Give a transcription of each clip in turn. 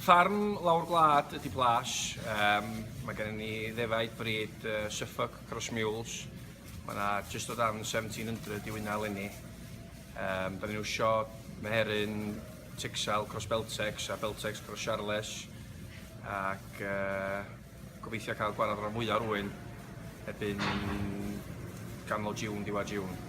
Ffarm lawr gwlad ydi Plas. Mae gen ni ddefaid bryd Suffolk Cross Mules. Mae yna just o dan 1700 i Ŵyna lenni. Da ni'n wsio Meheryn, Ticsal, Cross Beltex a Beltex Cross Charles. Ac gobeithio cael gwarad rhan fwyaf Arwyn ebyn ganol Jiwn, diwedd Jiwn.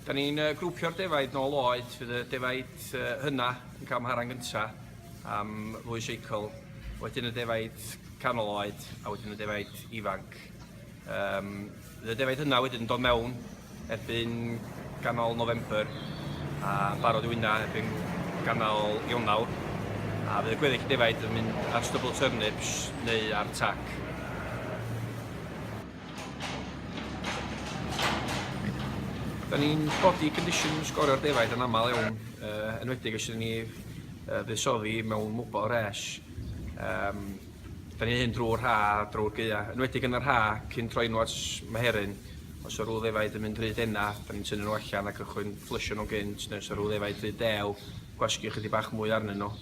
Da ni'n grwpio'r defaid nôl oed, fydd y defaid hynna yn cael mharan gyntaf am ddwy seicl, wedyn y defaid canol oed a wedyn y defaid ifanc. Fydd y defaid hynna wedyn yn dod mewn erbyn ganol November a barod i Ŵyna erbyn ganol Ionawr, a fydd y gweddill defaid yn mynd ar stubble turnips neu ar tac. Da ni'n body condition sgorio'r defaid yn aml iawn, enwedig os ydyn ni fuddsoddi mewn mwbo res. Da ni'n hyn drwy'r ha, drwy'r gaea. Enwedig yn yr ha, cyn troi nhw at Meheryn. Os o'r rhyw ddefaid yn mynd rhy denna, da ni'n tynnu nhw allan a cychwyn fflysio nhw gynt, neu os o'r rhyw ddefaid rhy dew, gwasgu chydig bach mwy arnyn nhw.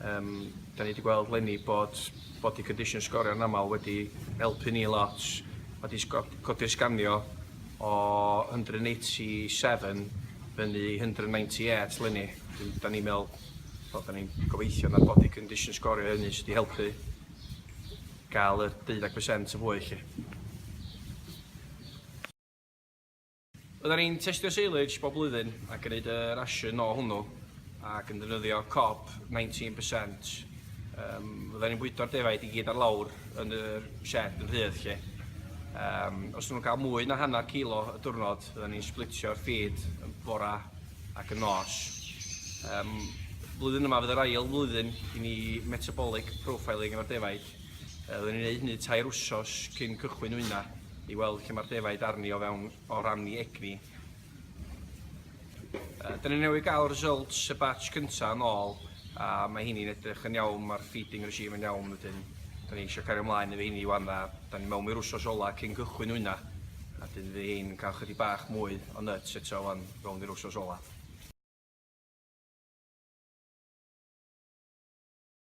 Da ni wedi gweld lenni bod body condition sgorio'n aml wedi helpu ni lot. Wedi codi'r sganio o 187 fyny 198 lenni. Da ni'n meddwl, da ni'n gobeithio na'r body condition sgorio hynny sydd wedi helpu gael y 12% y fwy chi. Oedden ni'n testio silage bob blwyddyn ac yn gwneud y ration o hwnnw ac yn defnyddio cob 19%. Oedden ni'n bwydo'r defaid i gyd ar lawr yn y shed yn rhydd lle. Os nhw'n cael mwy na hanner kilo y diwrnod, oedden ni'n splitio'r feed yn bora ac yn nos. Blwyddyn yma fydd yr ail flwyddyn i ni metabolic profiling o'r defaid. Oedden ni'n gwneud hynny 2 wsos cyn cychwyn Ŵyna i weld lle mae'r defaid arni o fewn o rannu egni. Da ni'n newid gael results y batch cyntaf yn ôl a mae hynny'n edrych yn iawn, mae'r feeding regime yn iawn wedyn. Da ni eisiau cario ymlaen efo hynny wan a da ni'n mewn i'r wsos ola cyn cychwyn Ŵyna a dyn fydd hyn yn cael chydig bach mwy o nuts eto wan fewn i'r wsos ola.